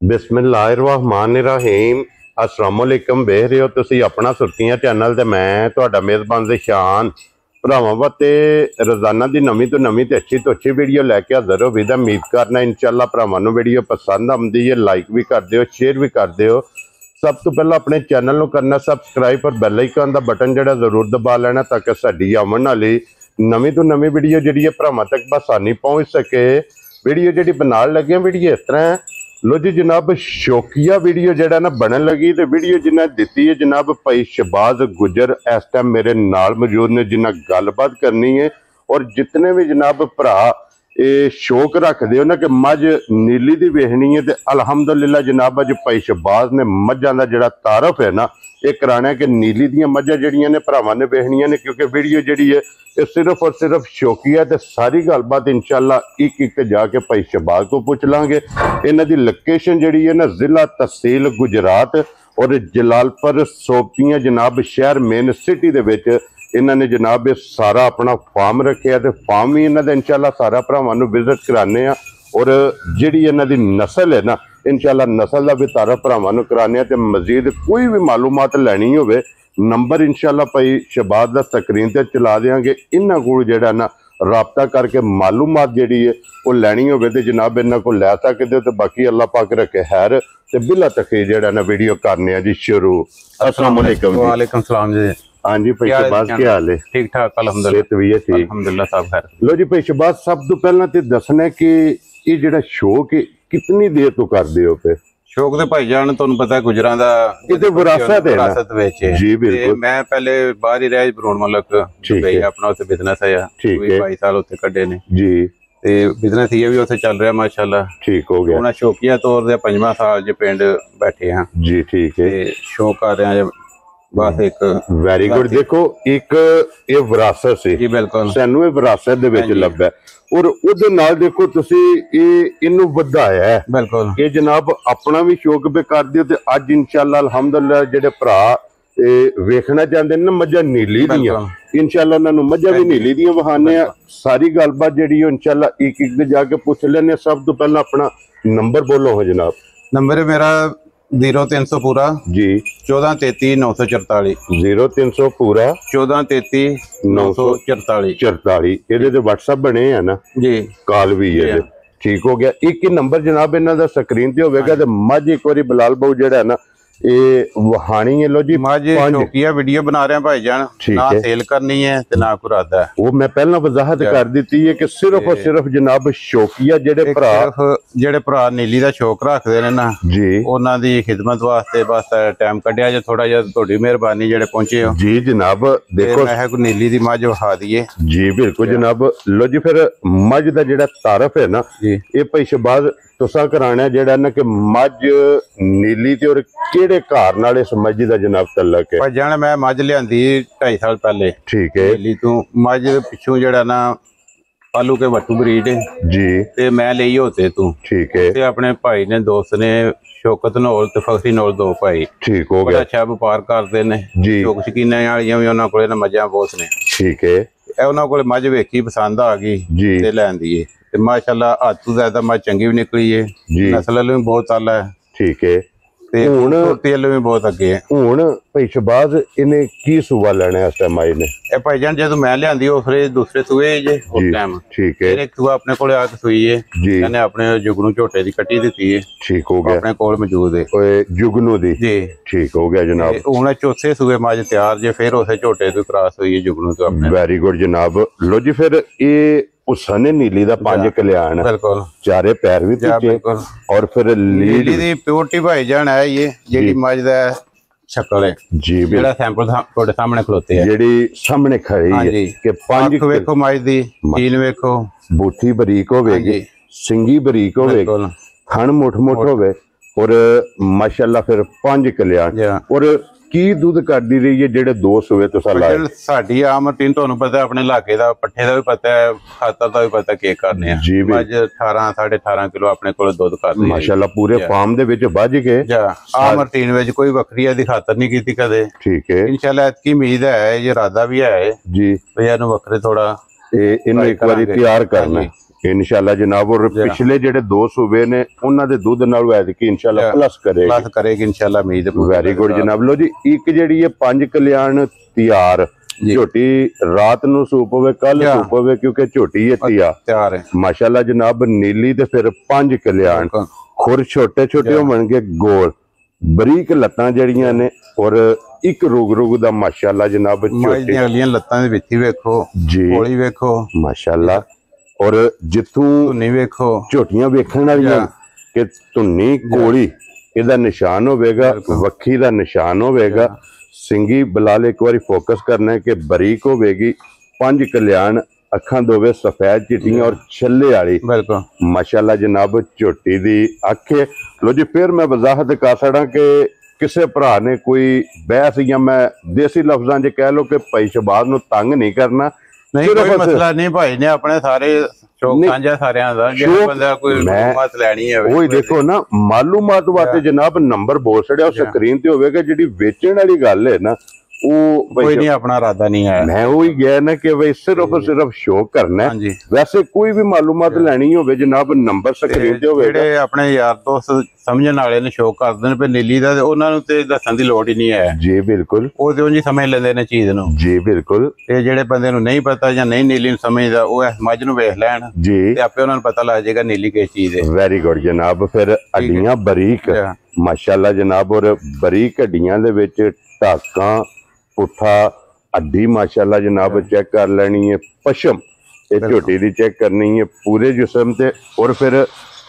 बिस्मिल्लाहिर्रहमानिर्रहीम अस्सलामुअलैकुम वेख रहे हो तुसी अपना सुर्खियां चैनल ते मैं तुहाडा मेज़बान ज़िशान भरावां वास्ते रोज़ाना की नवीं तो अच्छी वीडियो लैके हाज़र हो विदा उम्मीद करना इंशाअल्लाह भरावां नूं वीडियो पसंद आउंदी है। लाइक भी कर दिओ, शेयर भी कर दिओ। सब तो पहला अपने चैनल को करना सबसक्राइब और बैल आइकन का बटन जड़ा जरूर दबा लेना ताकि साडी आवन वाली नवीं तो नवीं वीडियो जी भरावां तक बसानी पहुँच सके। वीडियो जी बनाने लगे वीडियो इस तरह लो जी जनाब शौकिया वीडियो जड़ा ना बनन लगी तो वीडियो जिन्हें दी है जनाब भाई शहबाज गुजर इस टाइम मेरे नाल मौजूद ने जिन्हें गलबात करनी है। और जितने भी जनाब भरा ये शौक रखते हो ना कि मझ नीली दी वेखनी है तो अलहमदुलिल्लाह जनाब अज भाई शहबाज ने मझां दा जिहड़ा तारफ है ना ये कराना कि नीली दी मझां जिहड़ियां ने भरावां ने वेखनियां ने क्योंकि वीडियो जिहड़ी है ये सिर्फ और सिर्फ शौकिया तो सारी गलबात इंशाअल्लाह एक एक जाके भाई शहबाज को पूछ लांगे। इन्हां दी लोकेशन जिहड़ी है ना जिला तहसील गुजरात और जलालपुर सोपियां जनाब शहर मेन सिटी दे विच इन्होंने जनाब सारा अपना फार्म रखे तो फार्म भी इन्होंने इंशाअल्लाह सारा भरावां नूं विजिट कराने और जिहड़ी इन्हां दी नस्ल है ना इंशाअल्लाह नस्ल का भी तारफ भरावां नूं कराने ते मजीद कोई भी मालूमात लैनी होवे नंबर इंशाअल्लाह भाई शहबाज दा स्क्रीन ते चला देंगे। इन्हां कोल जिहड़ा ना राबता करके मालूमात जिहड़ी है वो लैनी होवे ते जनाब इन्हां कोल लै सकदे हो। ते बाकी अल्लाह पाक रखे खैर ते बिला तखीर जिहड़ा ना वीडियो करने जी शुरू। अस्सलाम वालेकुम। वालेकुम सलाम जी। हाँ जी भाई शहबाज क्या हाल है? ठीक ठाक अल्हम्दुलिल्लाह सब खैर। लो जी भाई शहबाज सब तो पहला तो दसना कि ये जिहड़ा शौक है कितनी देर तो करदे हो पे? शौक तो भाई जान तुहानू पता गुजरां दा ये विरासत है विरासत विच है जी बिल्कुल। मैं पहले बाहर ही रहा भरून मुल्क दुबई अपना उत्थे बिजनेस है ठीक है 22 साल उत्थे कड्ढे ने जी ते बिजनेस ये भी उत्थे चल रहा माशाल्लाह ठीक हो गया। हुण शौकिया तौर ते 5वां साल जे पिंड बैठे हैं जी ठीक है शौक कर रहे हैं बस एक वेरी गुड। देखो एक ये विरासत से जी बिल्कुल सानू ये विरासत दे विच लभा और उहदे नाल देखो तुसी इनू वधाया है बिल्कुल ये जनाब अपना भी शौक भी कर दियो ते अज इंशाअल्लाह अल्हम्दुलिल्लाह जेडे भरा वेखना चाहते ना मझां नीली दियां इंशाअल्लाह उन्होंने मझां भी नीली दियां वहाने सारी गलबात जी इंशाअल्लाह एक एक जाके पूछ लेने। सब तो पहला अपना नंबर बोलो हो जनाब। नंबर है मेरा 0300 पूरा जी 1433 944 0300 पूरा 1433 944 ये व्हाट्सएप बने है ना जी कॉल भी है ठीक हो गया। एक ही नंबर जनाब इन्हों का स्क्रीन ते होगा तो मझ एक बार बिलाल बाबू जेड़ा है ना ये वहानी है लो जी शौकिया वीडियो बना रहे हैं भाई जान ना सेल करनी है ते ना कोई इरादा है वो मैं पहला वजाहत कर दी है कि सिर्फ और सिर्फ जनाब शौकिया जेडे भरा नीली दा शौक रखते हैं ना जी उन्हां दी खिदमत वास्ते बस टाइम कढ़िया जे थोड़ा जिहा तुहाडी मेहरबानी जेडे पहुंचे हो जी जनाब। देखो मैं कोई नीली दी मझ विखा दईए जी बिल्कुल जनाब। लो जी फिर मझ दा जेड़ा तारफ है ना ये भाई शहबाज तुसा कराना जेड़ा ना कि मझ नीली ते और केड़े घर नाल इस मझ दा जनाब तल्लक है? भाई जान मैं मझ लियांदी 2.5 साल पहले ठीक है नीली तू मझ पिछू जेड़ा ना पालू के वट्टू ब्रीड जी ते मैं लई होते तू ठीक है ते अपने भाई ने दोस्त ने शौकत नौल ते फखरी नौल दो भाई ठीक हो गया अच्छा व्यापार करते ने जी शौक शकीना वालियां भी उन्हां कोले मझां बहुत ने ठीक है उन्हां कोले मझ वेखी पसंद आ गई जी ते लैंदी है ते माशाल्लाह हद तो ज्यादा मझ चंगी भी निकली है जी नस्ल भी बहुत आला है ठीक है ते हुण तेल भी बहुत अगे है। हुण भाई शहबाज इन्हें की सूबा लेना इस टाइम आई ने ए भाई जान जदों मैं लियांदी उसरे दूसरे सूए जे उस टाइम ठीक है एक सूआ अपने कोले आके सूई है जी मैंने अपने जुगनू झोटे दी कट्टी दित्ती है ठीक हो गया अपने कोल मौजूद है ओए जुगनू दी जी ठीक हो गया जनाब। हुण चौथे सूए मझ तैयार जे फिर उसे झोटे तो क्रॉस हुई है जुगनू तो अपने वेरी गुड जनाब। लो जी फिर ये उसने नीली दा 5 कल्याण बिल्कुल चारे पैर भी बिल्कुल और फिर नीली दी प्योरिटी भाई जान है ये जेडी मझ दा शक्ल है जी जेड़ा सैंपल थोड़े सामने खलोते है जेडी सामने खड़ी है कि 5 वेखो मझ दी सील वेखो बूठी बरीक होवेगी सिंगी बरीक होवेगी थन मुठ होवे और माशाल्लाह फिर 5 कल्याण और की दूध करदी रही है जेडे 2 सूए तुसा लाए साडी आम रूटीन तुहानू पता अपने इलाके दा पट्ठे दा भी पता है खातर दा भी पता के करने जी मझ 18 18.5 किलो अपने कोल दुध करदी माशाल्लाह पूरे फार्म दे विच बज गए आम रूटीन विच कोई वखरी दी खातर नहीं कीती कदे ठीक है इंशाल्लाह इतकी उम्मीद है ये इरादा भी है जी भैया नु वखरे थोड़ा इन्हें एक बार तैयार करना ਇਨਸ਼ਾਅੱਲਾ ਜਨਾਬ। ਔਰ ਪਿਛਲੇ ਜਿਹੜੇ 2 ਸੂਬੇ ਨੇ ਉਹਨਾਂ ਦੇ ਦੁੱਧ ਨਾਲ ਐਤਕੀ ਇਨਸ਼ਾਅੱਲਾ ਪਲੱਸ ਕਰੇਗੀ ਇਨਸ਼ਾਅੱਲਾ ਉਮੀਦ। ਵੈਰੀ ਗੁੱਡ ਜਨਾਬ। ਲੋ ਜੀ, ਇੱਕ ਜਿਹੜੀ ਇਹ 5 ਕਲਿਆਣ ਤਿਆਰ ਝੋਟੀ ਰਾਤ ਨੂੰ ਸੂਪ ਹੋਵੇ, ਕੱਲ ਸੂਪ ਹੋਵੇ, ਕਿਉਂਕਿ ਝੋਟੀ ਇਹ ਤਿਆਰ ਹੈ ਮਾਸ਼ਾਅੱਲਾ ਜਨਾਬ। ਨੀਲੀ ਤੇ ਫਿਰ 5 ਕਲਿਆਣ, ਖੁਰ ਛੋਟੇ ਛੋਟੇ ਹੋਣਗੇ, ਗੋਲ ਬਰੀਕ ਲੱਤਾਂ ਜਿਹੜੀਆਂ ਨੇ, ਔਰ ਇੱਕ ਰੁਗ ਦਾ ਮਾਸ਼ਾਅੱਲਾ ਜਨਾਬ। ਝੋਟੀ ਅਗਲੀਆਂ ਲੱਤਾਂ ਦੇ ਵਿੱਚ ਹੀ ਵੇਖੋ ਜੀ, ਗੋਲੀ ਵੇਖੋ ਮਾਸ਼ਾਅੱਲਾ। ਔਰ ਜਿੱਥੋਂ ਨਹੀਂ ਵੇਖੋ ਝੋਟੀਆਂ ਵੇਖਣ ਵਾਲੀਆਂ ਕਿ ਧੁੰਨੀ ਕੋਲੀ ਇਹਦਾ ਨਿਸ਼ਾਨ ਹੋਵੇਗਾ, ਵੱਖੀ ਦਾ ਨਿਸ਼ਾਨ ਹੋਵੇਗਾ, ਸਿੰਗੀ ਬਲਾਲ ਇੱਕ ਵਾਰੀ ਫੋਕਸ ਕਰਨਾ ਹੈ ਕਿ ਬਰੀਕ ਹੋਵੇਗੀ, 5 ਕਲਿਆਣ, ਅੱਖਾਂ ਦੋਵੇਂ ਸਫੈਦ ਚਿੱਟੀਆਂ ਔਰ ਛੱਲੇ ਵਾਲੀ ਬਿਲਕੁਲ ਮਾਸ਼ਾਅੱਲਾ ਜਨਾਬ ਝੋਟੀ ਦੀ ਅੱਖ। ਲੋ ਜੀ, ਫਿਰ ਮੈਂ ਵਜ਼ਾਹਤ ਕਰ ਸਕਦਾ ਕਿ ਕਿਸੇ ਭਰਾ ਨੇ ਕੋਈ ਬਹਿਸ ਜਾਂ ਮੈਂ ਦੇਸੀ ਲਫ਼ਜ਼ਾਂ 'ਚ ਕਹਿ ਲਓ ਕਿ ਭਾਈ ਸ਼ਬਾਜ਼ ਨੂੰ ਤੰਗ ਨਹੀਂ ਕਰਨਾ। ਨਹੀਂ, ਕੋਈ ਮਸਲਾ ਨਹੀਂ, ਭਾਈ ਨੇ ਆਪਣੇ ਸਾਰੇ ਸ਼ੌਕ ਸਾਂਝਾ ਸਾਰਿਆਂ ਦਾ। ਜਿਹੜਾ ਬੰਦਾ ਕੋਈ ਮਾਲੂਮਾਤ ਲੈਣੀ ਹੋਵੇ, ਉਹੀ ਦੇਖੋ ਨਾ, ਮਾਲੂਮਾਤ ਵਾਸਤੇ ਜਨਾਬ ਨੰਬਰ ਬੋਲ ਛੜਿਆ ਉਹ ਸਕਰੀਨ ਤੇ ਹੋਵੇਗਾ। ਜਿਹੜੀ ਵੇਚਣ ਵਾਲੀ ਗੱਲ ਹੈ ਨਾ, ਉਹ ਕੋਈ ਨਹੀਂ, ਆਪਣਾ ਇਰਾਦਾ ਨਹੀਂ ਹੈ। ਮੈਂ ਉਹੀ ਗਿਆ ਨਾ ਕਿ ਬਈ ਸਿਰਫ ਸ਼ੌਕ ਕਰਨਾ ਹੈ। ਵੈਸੇ ਕੋਈ ਵੀ ਮਾਲੂਮਾਤ ਲੈਣੀ ਹੋਵੇ ਜਨਾਬ, ਨੰਬਰ ਸਕਰੀਨ ਤੇ ਹੋਵੇਗਾ। ਜਿਹੜੇ ਆਪਣੇ ਯਾਰ ਦੋਸਤ ਸਮਝਣ ਵਾਲੇ ਨੇ ਸ਼ੌਕ ਕਰਦੇ ਨੇ ਪਰ ਨੀਲੀ ਦਾ, ਉਹਨਾਂ ਨੂੰ ਤੇ ਦੱਸਣ ਦੀ ਲੋੜ ਹੀ ਨਹੀਂ ਹੈ ਜੀ। ਬਿਲਕੁਲ, ਉਹ ਤੇ ਉਂਝ ਸਮਝ ਲੈਂਦੇ ਨੇ ਚੀਜ਼ ਨੂੰ ਜੀ। ਬਿਲਕੁਲ, ਤੇ ਜਿਹੜੇ ਬੰਦੇ ਨੂੰ ਨਹੀਂ ਪਤਾ ਜਾਂ ਨਹੀਂ ਨੀਲੀ ਨੂੰ ਸਮਝਦਾ, ਉਹ ਇਸ ਮੱਝ ਨੂੰ ਵੇਖ ਲੈਣ ਜੀ, ਤੇ ਆਪੇ ਉਹਨਾਂ ਨੂੰ ਪਤਾ ਲੱਗ ਜਾਏਗਾ ਨੀਲੀ ਕਿਸ ਚੀਜ਼ ਹੈ। ਵੈਰੀ ਗੁੱਡ ਜਨਾਬ। ਫਿਰ ਹੱਡੀਆਂ ਬਰੀਕ ਮਾਸ਼ਾਅੱਲਾ ਜਨਾਬ, ਔਰ ਬਰੀਕ ਹੱਡੀਆਂ ਦੇ ਵਿੱਚ ਢਾਕਾਂ, ਪੁੱਠਾ ਹੱਡੀ ਮਾਸ਼ਾਅੱਲਾ ਜਨਾਬ ਚੈੱਕ ਕਰ ਲੈਣੀ ਹੈ। ਪਸ਼ਮ ਇਹ ਝੋਟੀ ਦੀ ਚੈੱਕ ਕਰਨੀ ਹੈ ਪੂਰੇ ਜਿਸਮ ਤੇ। ਔਰ ਫਿਰ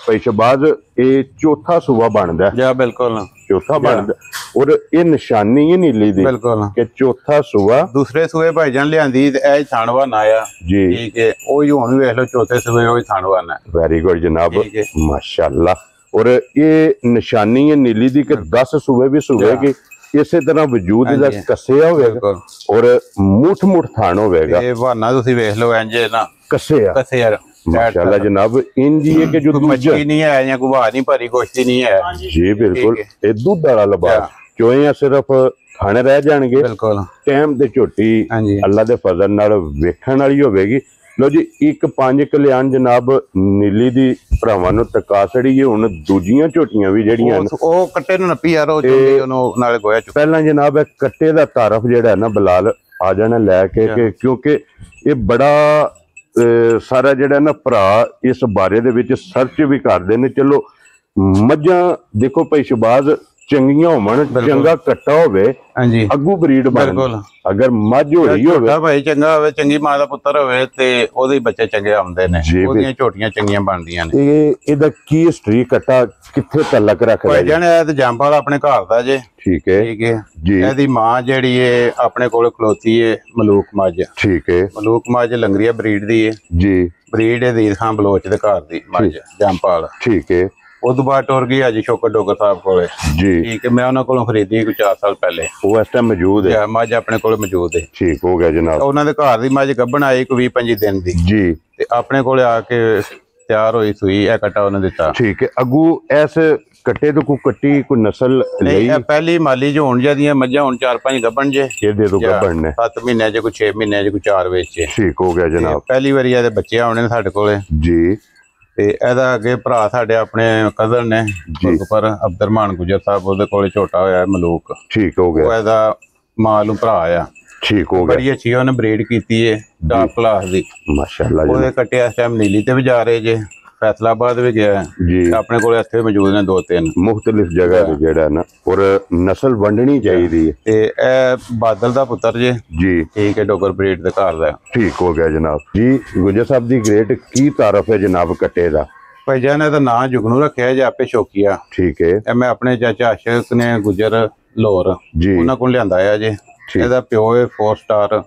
ਪੈਸ਼ਬਾਜ਼ ਇਹ ਚੌਥਾ ਸੂਬਾ ਬਣਦਾ ਜੀ। ਬਿਲਕੁਲ, ਚੌਥਾ ਬਣਦਾ। ਔਰ ਇਹ ਨਿਸ਼ਾਨੀ ਹੈ ਨੀਲੀ ਦੀ ਬਿਲਕੁਲ ਕਿ ਚੌਥਾ ਸੂਬਾ। ਦੂਸਰੇ ਸੂਏ ਭਾਈਜਾਨ ਲਿਆਂਦੀ ਤੇ ਇਹ ਥਾਣਵਾਨ ਆਇਆ ਜੀ, ਠੀਕ ਹੈ। ਉਹ ਹੀ ਹੁਣ ਵੇਖ ਲਓ, ਚੌਥੇ ਸੂਏ ਉਹ ਥਾਣਵਾਨ ਹੈ। ਵੈਰੀ ਗੁੱਡ ਜਨਾਬ ਮਾਸ਼ਾਅੱਲਾ। ਔਰ ਇਹ ਨਿਸ਼ਾਨੀ ਹੈ ਨੀਲੀ ਦੀ ਕਿ 10 ਸੂਬੇ ਵੀ ਸੂਬੇਗੀ। ਇਸੇ ਤਰ੍ਹਾਂ ਵਜੂਦ ਦਾ ਕੱਸਿਆ ਹੋਵੇਗਾ ਔਰ ਮੁੱਠ ਥਾਣ ਹੋਵੇਗਾ। ਇਹ ਬਹਾਨਾ ਤੁਸੀਂ ਵੇਖ ਲਓ, ਇੰਜ ਨਾ ਕੱਸਿਆ ਮਾਸ਼ਾਅੱਲਾ ਜਨਾਬ। ਇੰਜ ਹੀ ਹੈ ਕਿ ਜੋ ਮੱਛੀ ਨਹੀਂ ਹੈ ਜਾਂ ਗੁਬਾ ਨਹੀਂ ਭਰੀ, ਕੁਛ ਨਹੀਂ ਹੈ ਜੀ। ਬਿਲਕੁਲ, ਇਹ ਦੁੱਧ ਵਾਲਾ ਲਬਾਸ ਚੋਏ ਸਿਰਫ ਖਾਣੇ ਰਹਿ ਜਾਣਗੇ। ਬਿਲਕੁਲ, ਟਾਈਮ ਤੇ ਝੋਟੀ ਅੱਲਾ ਦੇ ਫਜ਼ਲ ਨਾਲ ਵੇਖਣ ਵਾਲੀ ਹੋਵੇਗੀ। ਲੋ ਜੀ, ਇੱਕ 5 ਕਲਿਆਣ ਜਨਾਬ ਨੀਲੀ ਦੀ ਭਰਾਵਾਂ ਨੂੰ ਟਕਾ ਛੜੀਏ। ਹੁਣ ਦੂਜੀਆਂ ਝੋਟੀਆਂ ਵੀ ਜਿਹੜੀਆਂ ਉਹ ਕੱਟੇ ਨੂੰ ਨੱਪੀ ਯਾਰ, ਉਹ ਨਾਲੇ ਗੋਇਆ ਚ ਪਹਿਲਾਂ ਜਨਾਬ ਇਹ ਕੱਟੇ ਦਾ ਤਾਰਫ ਜਿਹੜਾ ਨਾ ਬਲਾਲ ਆ ਜਾਣਾ ਲੈ ਕੇ, ਕਿਉਂਕਿ ਇਹ ਬੜਾ ਸਾਰਾ ਜਿਹੜਾ ਨਾ ਭਰਾ ਇਸ ਬਾਰੇ ਦੇ ਵਿੱਚ ਸਰਚ ਵੀ ਕਰਦੇ ਨੇ। ਚਲੋ ਮੱਝਾਂ ਦੇਖੋ ਭਾਈ ਸ਼ਬਾਜ਼ ਚੰਗੀਆਂ ਹੋਣ, ਚੰਗਾ ਕੱਟਾ ਹੋਵੇ, ਅੱਗੂ ਬਰੀਡ ਬਣ। ਅਗਰ ਮੱਝ ਹੋਈ ਹੋਵੇ ਭਾਈ ਚੰਗਾ ਹੋਵੇ, ਚੰਗੀ ਮਾਂ ਦਾ ਪੁੱਤਰ ਹੋਵੇ ਤੇ ਉਹਦੇ ਬੱਚੇ ਚੰਗੇ ਆਉਂਦੇ ਨੇ, ਉਹਦੀਆਂ ਝੋਟੀਆਂ ਚੰਗੀਆਂ ਬਣਦੀਆਂ ਨੇ। ਇਹਦਾ ਕੀ ਹਿਸਟਰੀ ਕੱਟਾ ਕਿੱਥੇ ਤਲਕ ਰੱਖਦਾ ਭਾਈ ਜਾਨ? ਇਹ ਤੇ ਜੰਪਾਲ ਆਪਣੇ ਘਰ ਦਾ ਜੇ। ਠੀਕ ਹੈ ਜੀ। ਇਹਦੀ ਮਾਂ ਜਿਹੜੀ ਏ ਆਪਣੇ ਕੋਲ ਖਲੋਤੀ ਏ ਮਲੂਕ ਮੱਝ। ਠੀਕ ਹੈ। ਮਲੂਕ ਮੱਝ ਲੰਗਰੀਆ ਬਰੀਡ ਦੀ ਏ ਜੀ। ਬਰੀਡ ਇਹਦੀ ਖਾਂ ਬਲੋਚ ਦੇ ਘਰ ਦੀ ਮੱਝ ਜੰਪਾਲ। ਠੀਕ ਹੈ। ਉਹ ਤੋਂ ਬਾਅਦ ਟੁਰ ਗਈ ਅੱਜ ਸ਼ੋਕਰ ਡੋਗਰ ਸਾਹਿਬ ਕੋਲੇ ਜੀ। ਠੀਕ ਹੈ। ਮੈਂ ਉਹਨਾਂ ਕੋਲੋਂ ਖਰੀਦੀ ਕੋਈ 4 ਸਾਲ ਪਹਿਲੇ। ਉਹ ਇਸ ਟਾਈਮ ਮੌਜੂਦ ਹੈ? ਮੱਝ ਆਪਣੇ ਕੋਲ ਮੌਜੂਦ ਹੈ। ਠੀਕ ਹੋ ਗਿਆ ਜਨਾਬ। ਉਹਨਾਂ ਦੇ ਘਰ ਦੀ ਮੱਝ ਗੱਭਣ ਆਈ ਕੋਈ 20-25 ਦਿਨ ਦੀ ਜੀ, ਤੇ ਆਪਣੇ ਕੋਲੇ ਆ ਕੇ ਤਿਆਰ ਹੋਈ ਸੂਈ ਇਹ ਕੱਟਾ ਉਹਨੇ ਦਿੱਤਾ। ਠੀਕ ਹੈ। ਅੱਗੂ ਇਸ ਕੱਟੇ ਤੋਂ ਕੋਈ ਕੱਟੀ ਕੋਈ ਨਸਲ ਲਈ? ਪਹਿਲੀ ਮਾਲੀ ਜੋ ਹੁਣ ਜਦੀਆਂ ਮੱਝਾਂ ਹੁਣ 4-5 ਗੱਭਣ ਜੇ। ਇਹਦੇ ਤੋਂ ਗੱਭਣ ਨੇ 7 ਮਹੀਨਿਆਂ ਚ ਕੋਈ 6 ਮਹੀਨਿਆਂ ਚ ਕੋਈ 4 ਵੇਚ। ਠੀਕ ਹੋ ਗਿਆ ਜਨਾਬ। ਪਹਿਲੀ ਵਾਰੀ ਇਹਦੇ ਬੱਚੇ ਆਉਣੇ ਨੇ ਸਾਡੇ ਕੋਲੇ ਜੀ। ਤੇ ਇਹਦਾ ਅੱਗੇ ਭਰਾ ਸਾਡੇ ਆਪਣੇ ਕਜ਼ਨ ਨੇ ਪਰ ਅਬਦੁਰਮਾਨ ਗੁਜਰ ਸਾਹਿਬ, ਉਹਦੇ ਕੋਲੇ ਝੋਟਾ ਹੋਇਆ ਮਲੂਕ। ਠੀਕ ਹੋ ਗਿਆ। ਉਹ ਇਹਦਾ ਮਾਲੂਮ ਭਰਾ ਆ। ਠੀਕ ਹੋ ਗਿਆ। ਬੜੀ ਅੱਛੀ ਉਹਨੇ ਬਰੀਡ ਕੀਤੀ ਏ ਟਾਪ ਕਲਾਸ ਦੀ ਮਾਸ਼ਾਅੱਲਾ। ਉਹਦੇ ਕੱਟੇ ਇਸ ਟਾਈਮ ਨੀਲੀ ਤੇ ਵੀ ਜਾ ਰਹੇ ਜੇ, ਫੈਸਲਾਬਾਦ ਵੀ ਗਿਆ ਜੀ। ਆਪਣੇ ਕੋਲ ਇੱਥੇ ਮੌਜੂਦ ਨੇ 2-3 ਮੁਖਤਲਿਫ ਜਗ੍ਹਾ ਤੇ ਜਿਹੜਾ ਨਾ। ਔਰ ਨਸਲ ਵੰਡਣੀ ਚਾਹੀਦੀ ਹੈ। ਤੇ ਇਹ ਬਾਦਲ ਦਾ ਪੁੱਤਰ ਜੇ ਜੀ। ਠੀਕ ਹੈ। ਡੋਗਰ ਬਰੀਡ ਦੇ ਘਰ ਦਾ। ਠੀਕ ਹੋ ਗਿਆ ਜਨਾਬ ਜੀ। ਗੁਜਰ ਸਾਹਿਬ ਦੀ ਗ੍ਰੇਟ ਕੀ ਤਾਰਫ ਹੈ ਜਨਾਬ ਕੱਟੇ ਦਾ? ਭਾਈ ਜਾਨ ਇਹਦਾ ਨਾਂ ਜੁਗਨੂ ਰੱਖਿਆ ਜੇ ਆਪੇ ਸ਼ੌਕੀਆ। ਠੀਕ ਹੈ। ਇਹ ਮੈਂ ਆਪਣੇ ਚਾਚਾ ਆਸ਼ਕ ਨੇ ਗੁਜਰ ਲਾਹੌਰ ਜੀ, ਉਹਨਾਂ ਕੋਲ ਲਿਆਂਦਾ ਆ ਜੇ। ਇਹਦਾ ਪਿਓ ਹੈ 4 ਸਟਾਰ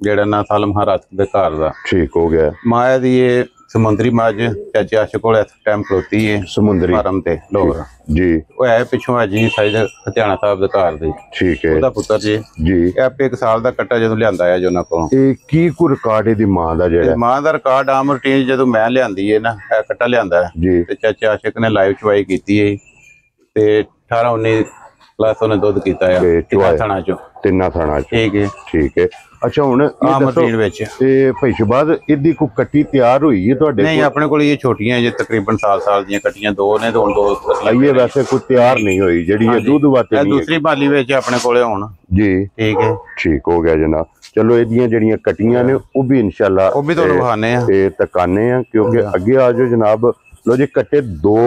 ਜਿਹੜਾ ਨਾ ਸਾਲਮ ਹਰਾਤ ਦੇ ਘਰ ਦਾ। ਠੀਕ ਹੋ ਗਿਆ। ਮਾਇਆ ਦੀ ਇਹ ਸਮੁੰਦਰੀ ਮੱਝ ਚਾਚੇ ਆਸ਼ਕ ਕੋਲ ਇਸ ਟਾਈਮ ਖਲੋਤੀ ਹੈ ਸਮੁੰਦਰੀ ਫਾਰਮ ਤੇ ਲਾਹੌਰ ਜੀ। ਉਹ ਹੈ ਪਿੱਛੋਂ ਜੀ ਸਾਈਡ ਹਥਿਆਣਾ ਸਾਹਿਬ ਦੇ ਘਰ ਦੇ। ਠੀਕ ਹੈ। ਉਹਦਾ ਪੁੱਤਰ ਜੀ ਜੀ। ਇਹ ਆਪੇ 1 ਸਾਲ ਦਾ ਕੱਟਾ ਜਦੋਂ ਲਿਆਂਦਾ ਆ ਜੀ ਉਹਨਾਂ ਕੋਲੋਂ। ਇਹ ਕੀ ਕੋ ਰਿਕਾਰਡ ਇਹਦੀ ਮਾਂ ਦਾ? ਜਿਹੜਾ ਮਾਂ ਦਾ ਰਿਕਾਰਡ ਆਮ ਰੂਟੀਨ ਜਦੋਂ ਮੈਂ ਲਿਆਂਦੀ ਹੈ ਨਾ, ਇਹ ਕੱਟਾ ਲਿਆਂਦਾ ਜੀ ਤੇ ਚਾਚੇ ਆਸ਼ਕ ਨੇ ਲਾਈਵ ਚਵਾਈ ਕੀਤੀ ਹੈ ਤੇ 18-19 ਪਲੱਸ ਉਹਨੇ ਦੁੱਧ ਕੀਤਾ ਆ 3 ਥਾਣਾ ਚੋਂ। 3 ਥਾਣਾ ਚ। ਠੀਕ ਹੈ। ਠੀਕ ਹੈ। ਅੱਛਾ ਹੁਣ ਇਹ ਆਮ ਦੱਸੋ ਰੂਟੀਨ ਵਿੱਚ ਤੇ ਭਾਈ ਸ਼ਬਾਦ ਇਹਦੀ ਕੋਈ ਕੱਟੀ ਤਿਆਰ ਹੋਈ ਹੈ ਤੁਹਾਡੇ ਨਹੀਂ, ਆਪਣੇ ਕੋਲ ਇਹ ਛੋਟੀਆਂ ਜੇ ਤਕਰੀਬਨ ਸਾਲ ਦੀਆਂ ਕੱਟੀਆਂ ਦੋ ਨੇ ਤੇ ਹੁਣ ਦੋ ਇਹ ਵੈਸੇ ਕੋਈ ਤਿਆਰ ਨਹੀਂ ਹੋਈ ਜਿਹੜੀ ਇਹ ਦੁੱਧ ਵਾਸਤੇ ਇਹ ਨਹੀਂ ਦੂਸਰੀ ਬਾਲੀ ਵਿੱਚ ਆਪਣੇ ਕੋਲੇ ਹੁਣ ਜੀ ਠੀਕ ਹੈ ਠੀਕ ਹੋ ਗਿਆ ਜਨਾਬ ਚਲੋ ਇਹਦੀਆਂ ਜਿਹੜੀਆਂ ਕੱਟੀਆਂ ਨੇ ਉਹ ਵੀ ਇਨਸ਼ਾਅੱਲਾ ਉਹ ਵੀ ਤੁਹਾਨੂੰ ਵਿਖਾਣੇ ਆ ਤੇ ਤਕਾਨੇ ਆ ਕਿਉਂਕਿ ਅੱਗੇ ਆ ਜਾਓ ਜਨਾਬ ਲੋ ਜੀ ਕੱਟੇ 2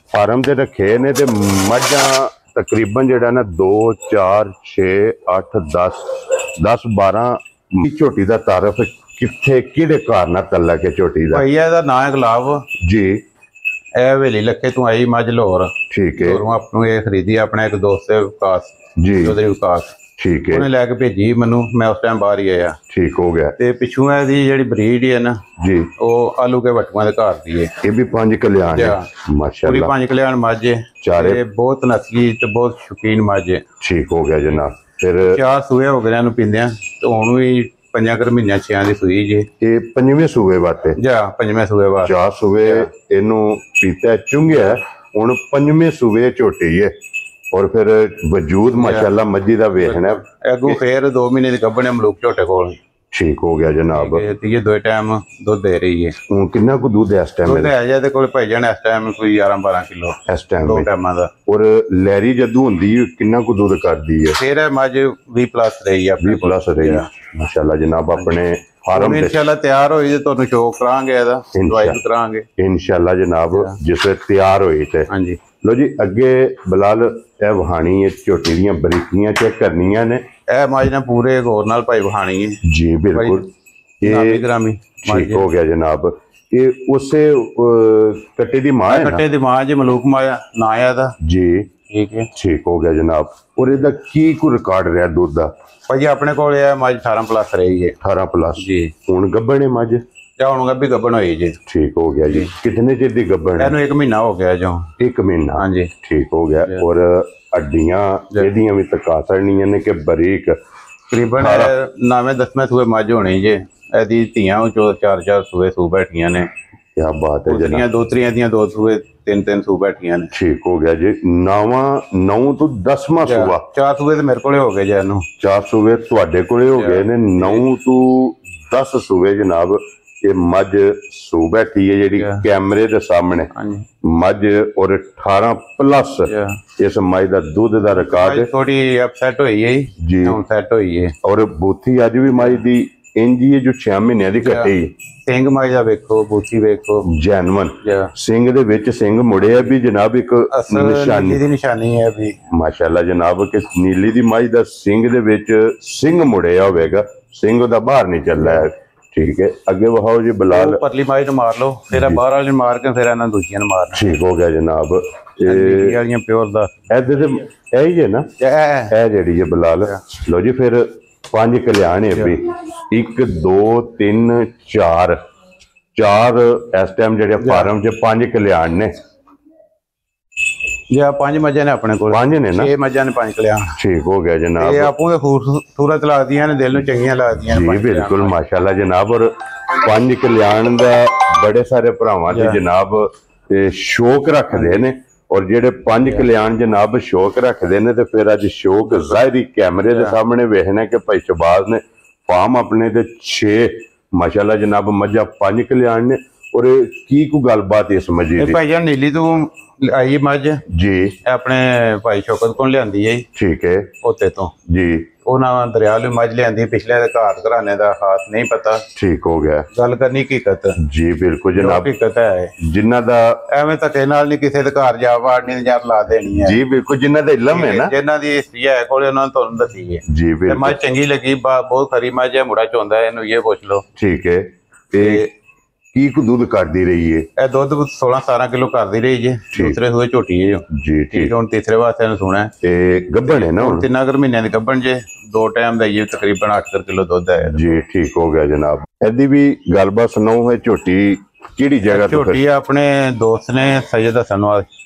ਫਾਰਮ ਤੇ ਰੱਖੇ ਨੇ ਤੇ ਮੱਝਾਂ ਤਕਰੀਬਨ ਜਿਹੜਾ ਨਾ 2 4 6 8 10 10 12 ਝੋਟੀ ਦਾ ਤਾਰਫ ਕਿੱਥੇ ਕਿਹੜੇ ਕਾਰਨ ਤਲਕ ਹੈ ਝੋਟੀ ਦਾ ਭਈਆ ਇਹਦਾ ਨਾਂ ਹੈ ਗੁਲਾਬ ਜੀ ਇਹ ਹਵੇਲੀ ਲੱਖੇ ਤੋਂ ਆਈ ਮੱਝ ਲਾਹੌਰ ਠੀਕ ਹੈ ਔਰ ਆਪਾਂ ਨੂੰ ਇਹ ਖਰੀਦੀ ਆਪਣੇ ਇੱਕ ਦੋਸਤ ਹੈ ਵਿਕਾਸ ਜੀ ਚੌਧਰੀ ਵਿਕਾਸ ਠੀਕ ਹੈ ਉਹਨੇ ਲੈ ਕੇ ਭੇਜੀ ਮੈਨੂੰ ਮੈਂ ਉਸ ਟਾਈਮ ਬਾਹਰ ਹੀ ਆਇਆ ਠੀਕ ਹੋ ਗਿਆ ਤੇ ਪਿੱਛੋਂ ਇਹਦੀ ਜਿਹੜੀ ਬਰੀਡ ਹੈ ਨਾ ਜੀ ਉਹ ਆਲੂ ਕੇ ਵਟੂਆਂ ਦੇ ਘਰ ਦੀ ਹੈ ਇਹ ਵੀ 5 ਕਲਿਆਣ ਹੈ ਪੂਰੀ ਮਾਸ਼ਾਅੱਲਾ 5 ਕਲਿਆਣ ਮੱਝ ਹੈ ਚਾਰੇ ਤੇ ਬਹੁਤ ਨਸਲੀ ਤੇ ਬਹੁਤ ਸ਼ੌਕੀਨ ਮੱਝ ਹੈ ਠੀਕ ਹੋ ਗਿਆ ਜਨਾਬ ਫਿਰ 4 ਸੂਏ ਹੋ ਗਏ ਇਹਨੂੰ ਪਿੰਦਿਆਂ ਤੇ ਹੁਣ ਵੀ 5 ਮਹੀਨਿਆਂ 6 ਦੀ ਸੂਈ ਜੇ ਇਹ 5ਵੇਂ ਸੂਬੇ ਵਾਸਤੇ ਜਾਂ 5ਵੇਂ ਸੂਏ ਬਾਅਦ 4 ਸੂਬੇ ਇਹਨੂੰ ਪੀਤਾ ਚੁੰਗਿਆ ਹੁਣ 5ਵੇਂ ਸੂਬੇ ਝੋਟੀ ਹੈ ਔਰ ਫਿਰ ਵਜੂਦ ਮਾਸ਼ਾਅੱਲਾ ਮੱਜੀ ਦਾ ਵੇਖਣਾ ਅੱਗੋਂ ਫੇਰ 2 ਮਹੀਨੇ ਦੀ ਗੱਭਣੇ ਮਲੂਕ ਝੋਟੇ ਕੋਲ ਠੀਕ ਹੋ ਗਿਆ ਜਨਾਬ ਤੇ ਇਹ 2 ਟਾਈਮ ਦੁੱਧ ਦੇ ਰਹੀ ਹੈ ਹੁਣ ਕਿੰਨਾ ਕੁ ਦੁੱਧ ਹੈ ਇਸ ਟਾਈਮ ਦੁੱਧ ਹੈ ਜੇ ਤੇ ਕੋਲ ਭਾਈ ਜਾਣ ਇਸ ਟਾਈਮ ਕੋਈ 11-12 ਕਿਲੋ ਇਸ ਟਾਈਮ 2 ਟਾਈਮਾਂ ਦਾ ਔਰ ਲੈਰੀ ਜਦੋਂ ਹੁੰਦੀ ਹੈ ਕਿੰਨਾ ਕੁ ਦੁੱਧ ਕਰਦੀ ਹੈ ਫੇਰ ਇਹ ਮੱਝ 20+ ਰਹੀ ਆ 20 ਪਲੱਸ ਰਹੀ ਮਾਸ਼ਾਅੱਲਾ ਜਨਾਬ ਆਪਣੇ ਫਾਰਮ ਤੇ ਇਨਸ਼ਾਅੱਲਾ ਤਿਆਰ ਹੋਈ ਤੇ ਤੁਹਾਨੂੰ ਸ਼ੌਕ ਕਰਾਂਗੇ ਇਹਦਾ ਦਵਾਈ ਕਰਾਂਗੇ ਇਨਸ਼ਾਅੱਲਾ ਜਨਾਬ ਜਿਸੇ ਤਿਆਰ ਹੋਈ ਤੇ ਹਾਂਜੀ ਲੋ ਜੀ ਅੱਗੇ ਬਲਾਲ ਇਹ ਵਹਾਣੀ ਹੈ ਝੋਟੀ ਦੀਆਂ ਬਰੀਕੀਆਂ ਚੈੱਕ ਕਰਨੀਆਂ ਨੇ ਇਹ ਮੱਝ ਨੇ ਪੂਰੇ ਗੌਰ ਨਾਲ ਭਾਈ ਵਹਾਣੀ ਹੈ ਜੀ ਬਿਲਕੁਲ ਨਾਮੀ ਗ੍ਰਾਮੀ ਠੀਕ ਹੋ ਗਿਆ ਜਨਾਬ ਇਹ ਉਸੇ ਕੱਟੇ ਦੀ ਮਾਂ ਹੈ ਨਾ ਕੱਟੇ ਦੀ ਮਾਂ ਜੇ ਮਲੂਕ ਮਾਇਆ ਨਾ ਆ ਇਹਦਾ ਜੀ ਠੀਕ ਹੈ ਠੀਕ ਹੋ ਗਿਆ ਜਨਾਬ ਔਰ ਇਹਦਾ ਕੀ ਕੁ ਰਿਕਾਰਡ ਰਿਹਾ ਦੁੱਧ ਦਾ ਭਾਈ ਆਪਣੇ ਕੋਲ ਇਹ ਮੱਝ 18+ ਰਹੀ ਹੈ 18 ਪਲੱਸ ਜੀ ਹੁਣ ਗੱਬਣ ਹੈ ਮੱਝ ਜਾਂ ਹੁਣ ਗੱਭੀ ਗੱਭਣ ਹੋਈ ਜੀ ਠੀਕ ਹੋ ਗਿਆ ਜੀ ਕਿਤਨੇ ਚਿਰ ਦੀ ਗੱਬਣ ਹੈ ਇਹਨੂੰ 1 ਮਹੀਨਾ ਹੋ ਗਿਆ ਜੋ 1 ਮਹੀਨਾ ਹਾਂਜੀ ਠੀਕ ਹੋ ਗਿਆ ਔਰ ਅੱਡੀਆਂ ਇਹਦੀਆਂ ਵੀ ਤਕਾ ਸੜਨੀਆਂ ਨੇ ਕਿ ਬਰੀਕ ਤਕਰੀਬਨ 9ਵੇਂ-10ਵੇਂ ਸੂਏ ਮੱਝ ਹੋਣੀ ਜੇ ਇਹਦੀ ਧੀਆਂ ਚੋਂ 4-4 ਸੂਏ ਸੂ ਬੈਠੀਆਂ ਨੇ ਕੀ ਬਾਤ ਹੈ ਉਤਰੀਆਂ ਦੋਤਰੀਆਂ ਦੀਆਂ 2 ਸੂਏ 3-3 ਸੂ ਬੈਠੀਆਂ ਨੇ ਠੀਕ ਹੋ ਗਿਆ ਜੀ 9 ਤੋਂ 10ਵਾਂ ਸੂਆ 4 ਸੂਏ ਤੇ ਮੇਰੇ ਕੋਲੇ ਹੋ ਗਏ ਜੇ ਇਹਨੂੰ 4 ਸੂਏ ਤੁਹਾਡੇ ਕੋਲੇ ਹੋ ਗਏ ਨੇ 9 ਤੋਂ 10 ਸੂਏ ਜਨਾਬ ਇਹ ਮੱਝ ਸੂ ਬੈਠੀ ਹੈ ਜਿਹੜੀ ਕੈਮਰੇ ਦੇ ਸਾਹਮਣੇ ਹਾਂਜੀ ਮੱਝ ਔਰ 18 ਪਲੱਸ ਇਸ ਮੱਝ ਦਾ ਦੁੱਧ ਦਾ ਰਿਕਾਰਡ ਥੋੜੀ ਅਪਸੈਟ ਹੋਈ ਹੈ ਜੀ ਹੁਣ ਸੈਟ ਹੋਈ ਹੈ ਔਰ ਬੂਥੀ ਅੱਜ ਵੀ ਮੱਝ ਦੀ ਇੰਜੀ ਹੈ ਜੋ 6 ਮਹੀਨਿਆਂ ਦੀ ਕੱਟੀ ਸਿੰਘ ਮੱਝ ਦਾ ਵੇਖੋ ਬੂਥੀ ਵੇਖੋ ਜੈਨਵਨ ਸਿੰਘ ਦੇ ਵਿੱਚ ਸਿੰਘ ਮੁੜਿਆ ਵੀ ਜਨਾਬ ਇੱਕ ਨਿਸ਼ਾਨੀ ਦੀ ਨਿਸ਼ਾਨੀ ਹੈ ਵੀ ਮਾਸ਼ਾਅੱਲਾ ਜਨਾਬ ਕਿ ਨੀਲੀ ਦੀ ਮੱਝ ਦਾ ਸਿੰਘ ਦੇ ਵਿੱਚ ਸਿੰਘ ਮੁੜਿਆ ਹੋਵੇਗਾ ਸਿੰਘ ਉਹਦਾ ਬਾਹਰ ਨਹੀਂ ਚੱਲਿਆ ਠੀਕ ਹੈ ਅੱਗੇ ਵਹਾਓ ਜੀ ਬਲਾਲ ਪਤਲੀ ਮਾਈ ਨੂੰ ਮਾਰ ਲਓ ਫਿਰ ਬਾਹਰ ਵਾਲੀ ਮਾਰ ਕੇ ਫਿਰ ਇਹਨਾਂ ਦੂਜੀਆਂ ਨੂੰ ਮਾਰਨਾ ਠੀਕ ਹੋ ਗਿਆ ਜਨਾਬ ਇਹ ਵਾਲੀਆਂ ਪਿਓਰ ਦਾ ਇਹਦੇ ਤੇ ਇਹ ਹੀ ਹੈ ਨਾ ਇਹ ਜਿਹੜੀ ਹੈ ਬਲਾਲ ਲੋ ਜੀ ਫਿਰ 5 ਕਲਿਆਣ ਹੈ ਵੀ 1 2 3 4 ਇਸ ਟਾਈਮ ਜਿਹੜੇ ਫਾਰਮ 'ਚ 5 ਕਲਿਆਣ ਨੇ ਜਾਂ 5 ਮੱਝਾਂ ਨੇ ਆਪਣੇ ਕੋਲ 5 ਨੇ ਨਾ 6 ਮੱਝਾਂ ਨੇ 5 ਕਲਿਆਣ ਠੀਕ ਹੋ ਗਿਆ ਜਨਾਬ ਇਹ ਆਪੋ ਦੇ ਖੂਬਸੂਰਤ ਲੱਗਦੀਆਂ ਨੇ ਦਿਲ ਨੂੰ ਚੰਗੀਆਂ ਲੱਗਦੀਆਂ ਜੀ ਬਿਲਕੁਲ ਮਾਸ਼ਾਅੱਲਾ ਜਨਾਬ ਔਰ 5 ਕਲਿਆਣ ਦਾ ਬੜੇ ਸਾਰੇ ਭਰਾਵਾਂ ਦੀ ਜਨਾਬ ਸ਼ੌਕ ਰੱਖਦੇ ਨੇ ਔਰ ਜਿਹੜੇ 5 ਕਲਿਆਣ ਜਨਾਬ ਸ਼ੌਕ ਰੱਖਦੇ ਨੇ ਤੇ ਫਿਰ ਅੱਜ ਸ਼ੌਕ ਜ਼ਾਹਿਰੀ ਕੈਮਰੇ ਦੇ ਸਾਹਮਣੇ ਵੇਖਣਾ ਕਿ ਭਾਈ ਸ਼ਬਾਜ਼ ਨੇ ਫਾਰਮ ਆਪਣੇ ਤੇ 6 ਮਾਸ਼ਾਅੱਲਾ ਜਨਾਬ ਮੱਝਾਂ 5 ਕਲਿਆਣ ਨੇ ਔਰ ਕੀ ਕੋ ਗੱਲਬਾਤ ਇਸ ਮੱਝੀ ਦੀ ਭਾਈ ਜਾਨ ਨੀਲੀ ਤੋਂ ਆਈ ਮੱਝ ਜੀ ਆਪਣੇ ਭਾਈ ਸ਼ੌਕਤ ਕੋਲ ਲਿਆਂਦੀ ਹੈ ਠੀਕ ਹੈ ਉੱਤੇ ਤੋਂ ਜੀ ਉਹਨਾਂ ਦਰਿਆਲ ਵੀ ਮੱਝ ਲਿਆਂਦੀ ਪਿਛਲੇ ਦੇ ਘਾਟ ਘਰਾਣੇ ਦਾ ਖਾਸ ਨਹੀਂ ਪਤਾ ਠੀਕ ਹੋ ਗਿਆ ਗੱਲ ਕਰਨੀ ਹਕੀਕਤ ਜੀ ਬਿਲਕੁਲ ਜਨਾਬ ਹਕੀਕਤ ਹੈ ਜਿਨ੍ਹਾਂ ਦਾ ਐਵੇਂ ਧੱਕੇ ਨਾਲ ਨਹੀਂ ਕਿਸੇ ਦੇ ਘਰ ਜਾ ਵਾੜਨੀ ਜਾਂ ਲਾ ਦੇਣੀ ਹੈ ਜੀ ਬਿਲਕੁਲ ਜਿਨ੍ਹਾਂ ਦਾ ਇਲਮ ਹੈ ਨਾ ਜਿਨ੍ਹਾਂ ਦੀ ਹਿਸਟਰੀ ਹੈ ਕੋਲੇ ਉਹਨਾਂ ਨੂੰ ਤੁਹਾਨੂੰ ਦੱਸੀ ਹੈ ਜੀ ਤੇ ਬਿਲਕੁਲ ਮੱਝ ਚੰਗੀ ਲੱਗੀ ਬਹੁਤ ਖਰੀ ਮੱਝ ਹੈ ਮੁੰਡਾ ਚੋਂਦਾ ਇਹਨੂੰ ਇਹ ਪੁੱਛ ਲਓ ਠੀਕ ਹੈ ਤੇ ਕੀ ਕੁ ਦੁੱਧ ਕੱਢਦੀ ਰਹੀ ਹੈ ਇਹ ਦੁੱਧ 16-17 ਕਿਲੋ ਕਰਦੀ ਰਹੀ ਜੇ ਦੂਸਰੇ ਹੋਏ ਝੋਟੀ ਹੈ ਜੀ ਠੀਕ ਹੁਣ ਤੀਸਰੇ ਵਾਸਤੇ ਇਹਨੂੰ ਸੁਣਾ ਤੇ ਗੱਭਣ ਹੈ ਨਾ ਹੁਣ 3 ਮਹੀਨਿਆਂ ਦੀ ਗੱਭਣ ਜੇ 2 ਟਾਈਮ ਦਾ ਇਹ ਤਕਰੀਬਨ 8 ਕਿਲੋ ਦੁੱਧ ਹੈ ਜੀ ਠੀਕ ਹੋ ਗਿਆ ਜਨਾਬ ਇਹਦੀ ਵੀ ਗੱਲਬਾਤ ਸੁਣਾਓ ਹੈ ਝੋਟੀ ਕਿਹੜੀ ਜਗ੍ਹਾ ਤੋਂ ਝੋਟੀ ਆਪਣੇ ਦੋਸਤ ਨੇ ਸੈਯਦ ਹਸਨ